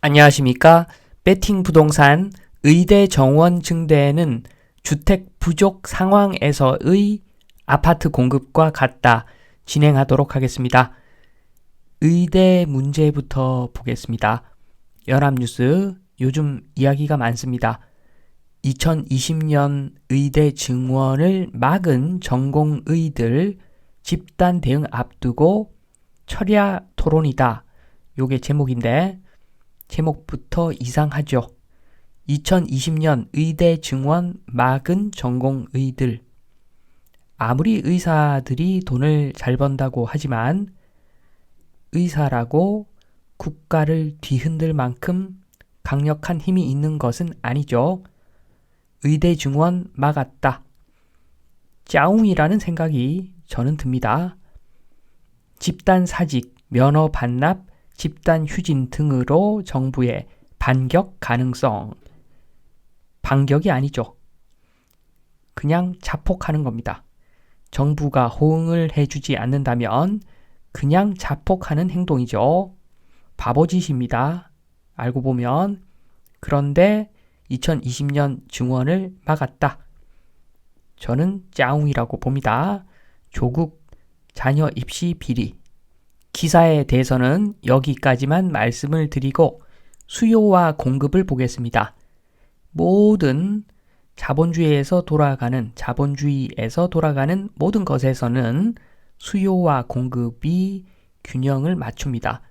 안녕하십니까? 베팅 부동산 의대 정원 증대는 주택 부족 상황에서의 아파트 공급과 같다 진행하도록 하겠습니다. 의대 문제부터 보겠습니다. 연합뉴스 요즘 이야기가 많습니다. 2020년 의대 증원을 막은 전공의들 집단 대응 앞두고 철야 토론이다. 요게 제목인데 제목부터 이상하죠. 2020년 의대 증원 막은 전공의들. 아무리 의사들이 돈을 잘 번다고 하지만 의사라고 국가를 뒤흔들 만큼 강력한 힘이 있는 것은 아니죠. 의대 증원 막았다. 짜웅이라는 생각이 저는 듭니다. 집단 사직, 면허 반납, 집단 휴진 등으로 정부의 반격 가능성. 반격이 아니죠. 그냥 자폭하는 겁니다. 정부가 호응을 해주지 않는다면 그냥 자폭하는 행동이죠. 바보짓입니다. 알고 보면. 그런데 2020년 증원을 막았다. 저는 짜웅이라고 봅니다. 조국 자녀 입시 비리. 기사에 대해서는 여기까지만 말씀을 드리고 수요와 공급을 보겠습니다. 모든 자본주의에서 돌아가는 모든 것에서는 수요와 공급이 균형을 맞춥니다.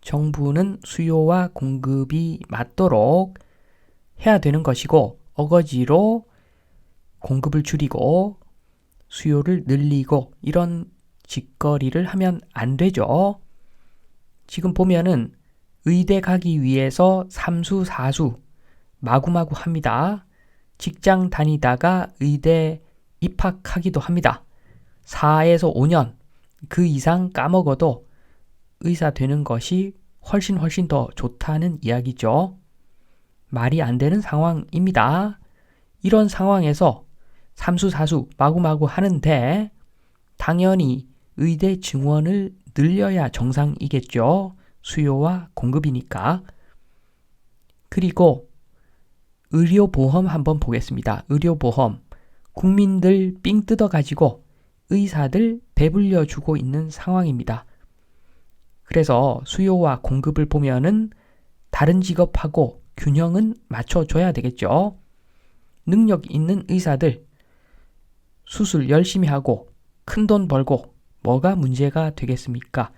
정부는 수요와 공급이 맞도록 해야 되는 것이고 어거지로 공급을 줄이고 수요를 늘리고 이런 짓거리를 하면 안 되죠. 지금 보면은 의대 가기 위해서 3수, 4수 마구마구 합니다. 직장 다니다가 의대 입학하기도 합니다. 4에서 5년 그 이상 까먹어도 의사 되는 것이 훨씬 더 좋다는 이야기죠. 말이 안 되는 상황입니다. 이런 상황에서 3수, 4수 마구마구 하는데 당연히 의대 증원을 늘려야 정상이겠죠. 수요와 공급이니까. 그리고 의료보험 한번 보겠습니다. 의료보험. 국민들 삥 뜯어가지고 의사들 배불려 주고 있는 상황입니다. 그래서 수요와 공급을 보면은 다른 직업하고 균형은 맞춰줘야 되겠죠. 능력 있는 의사들 수술 열심히 하고 큰돈 벌고 뭐가 문제가 되겠습니까?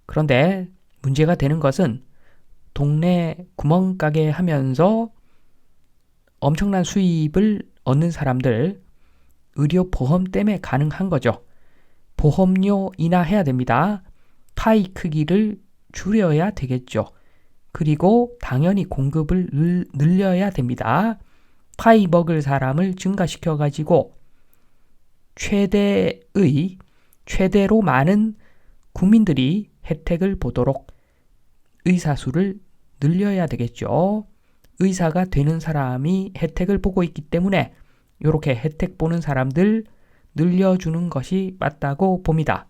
그런데 문제가 되는 것은 동네 구멍가게 하면서 엄청난 수입을 얻는 사람들 의료보험 때문에 가능한 거죠. 보험료 인하해야 됩니다. 파이 크기를 줄여야 되겠죠. 그리고 당연히 공급을 늘려야 됩니다. 파이 먹을 사람을 증가시켜가지고 최대로 많은 국민들이 혜택을 보도록 의사 수를 늘려야 되겠죠. 의사가 되는 사람이 혜택을 보고 있기 때문에 이렇게 혜택 보는 사람들 늘려주는 것이 맞다고 봅니다.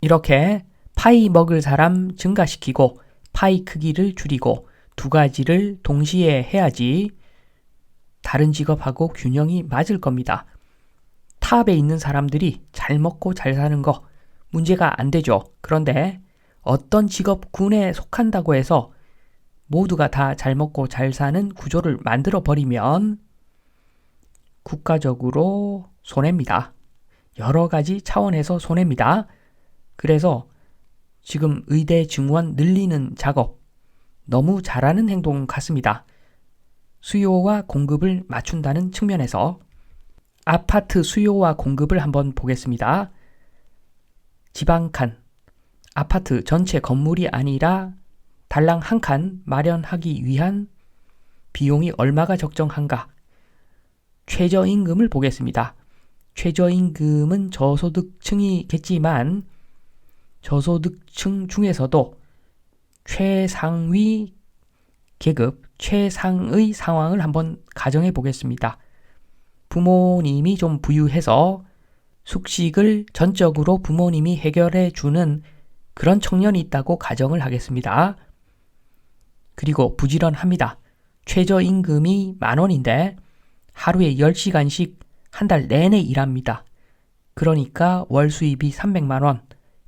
이렇게 파이 먹을 사람 증가시키고 파이 크기를 줄이고 두 가지를 동시에 해야지 다른 직업하고 균형이 맞을 겁니다. 탑에 있는 사람들이 잘 먹고 잘 사는 거 문제가 안 되죠. 그런데 어떤 직업군에 속한다고 해서 모두가 다 잘 먹고 잘 사는 구조를 만들어 버리면 국가적으로 손해입니다. 여러 가지 차원에서 손해입니다. 그래서 지금 의대 증원 늘리는 작업 너무 잘하는 행동 같습니다. 수요와 공급을 맞춘다는 측면에서 아파트 수요와 공급을 한번 보겠습니다. 지방칸, 아파트 전체 건물이 아니라 달랑 한 칸 마련하기 위한 비용이 얼마가 적정한가? 최저임금을 보겠습니다. 최저임금은 저소득층이겠지만 저소득층 중에서도 최상위 계급, 최상의 상황을 한번 가정해 보겠습니다. 부모님이 좀 부유해서 숙식을 전적으로 부모님이 해결해 주는 그런 청년이 있다고 가정을 하겠습니다. 그리고 부지런합니다. 최저임금이 10,000원인데 하루에 10시간씩 한 달 내내 일합니다. 그러니까 월 수입이 300만 원,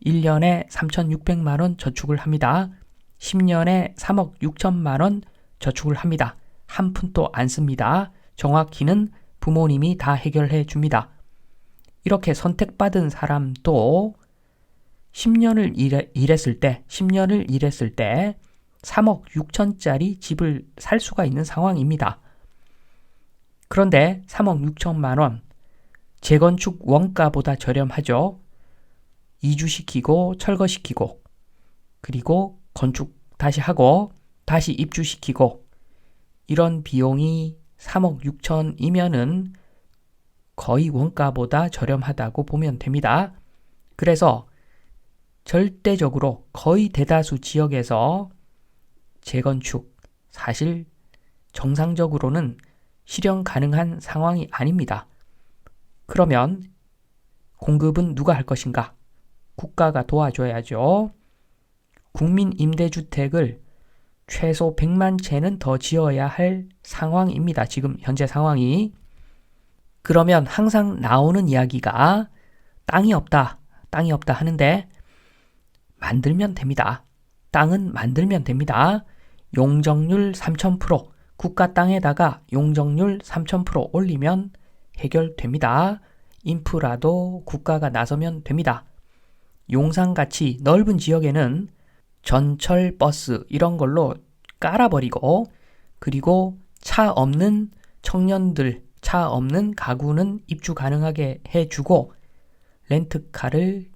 1년에 3,600만 원 저축을 합니다. 10년에 3억 6천만 원 저축을 합니다. 한 푼도 안 씁니다. 정확히는 부모님이 다 해결해 줍니다. 이렇게 선택받은 사람도 10년을 일했을 때 3억 6천짜리 집을 살 수가 있는 상황입니다. 그런데 3억 6천만 원, 재건축 원가보다 저렴하죠. 이주시키고 철거시키고 그리고 건축 다시 하고 다시 입주시키고 이런 비용이 3억 6천이면은 거의 원가보다 저렴하다고 보면 됩니다. 그래서 절대적으로 거의 대다수 지역에서 재건축 사실 정상적으로는 실현 가능한 상황이 아닙니다. 그러면 공급은 누가 할 것인가? 국가가 도와줘야죠. 국민 임대주택을 최소 100만 채는 더 지어야 할 상황입니다. 지금 현재 상황이. 그러면 항상 나오는 이야기가 땅이 없다 하는데 만들면 됩니다. 땅은 만들면 됩니다. 용적률 3000%, 국가 땅에다가 용적률 3000% 올리면 해결됩니다. 인프라도 국가가 나서면 됩니다. 용산같이 넓은 지역에는 전철 버스 이런 걸로 깔아버리고 그리고 차 없는 청년들, 차 없는 가구는 입주 가능하게 해주고 렌트카를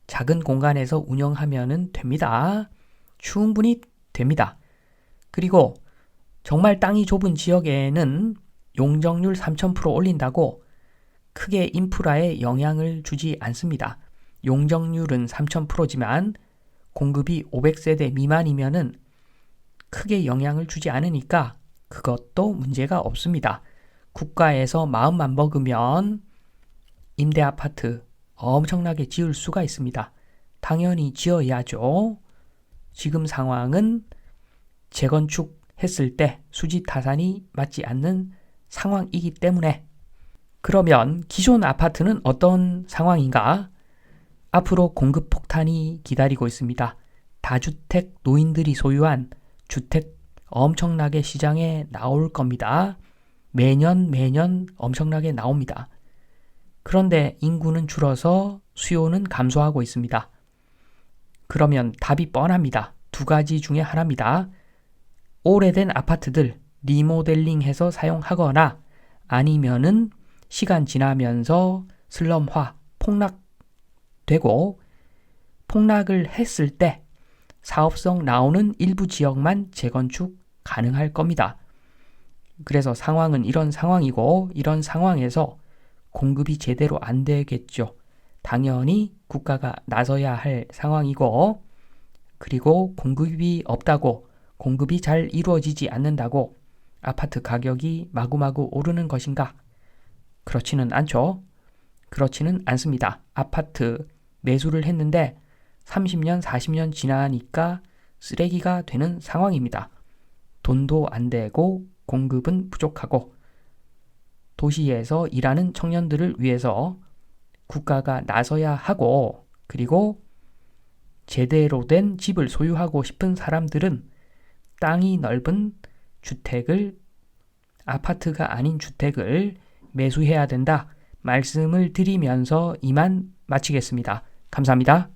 작은 공간에서 운영하면 됩니다. 충분히 됩니다. 그리고 정말 땅이 좁은 지역에는 용적률 3000% 올린다고 크게 인프라에 영향을 주지 않습니다. 용적률은 3000%지만 공급이 500세대 미만이면은 크게 영향을 주지 않으니까 그것도 문제가 없습니다. 국가에서 마음만 먹으면 임대 아파트 엄청나게 지을 수가 있습니다. 당연히 지어야죠. 지금 상황은 재건축했을 때 수지 타산이 맞지 않는 상황이기 때문에 그러면 기존 아파트는 어떤 상황인가? 앞으로 공급 폭탄이 기다리고 있습니다. 다주택 노인들이 소유한 주택 엄청나게 시장에 나올 겁니다. 매년 엄청나게 나옵니다. 그런데 인구는 줄어서 수요는 감소하고 있습니다. 그러면 답이 뻔합니다. 두 가지 중에 하나입니다. 오래된 아파트들 리모델링해서 사용하거나 아니면은 시간 지나면서 슬럼화, 폭락되고 폭락을 했을 때 사업성 나오는 일부 지역만 재건축 가능할 겁니다. 그래서 상황은 이런 상황이고 이런 상황에서 공급이 제대로 안 되겠죠. 당연히 국가가 나서야 할 상황이고 그리고 공급이 없다고 공급이 잘 이루어지지 않는다고 아파트 가격이 마구마구 오르는 것인가? 그렇지는 않죠. 그렇지는 않습니다. 아파트 매수를 했는데 30년, 40년 지나니까 쓰레기가 되는 상황입니다. 돈도 안 되고 공급은 부족하고 도시에서 일하는 청년들을 위해서 국가가 나서야 하고 그리고 제대로 된 집을 소유하고 싶은 사람들은 땅이 넓은 주택을 아파트가 아닌 주택을 매수해야 된다 말씀을 드리면서 이만 마치겠습니다. 감사합니다.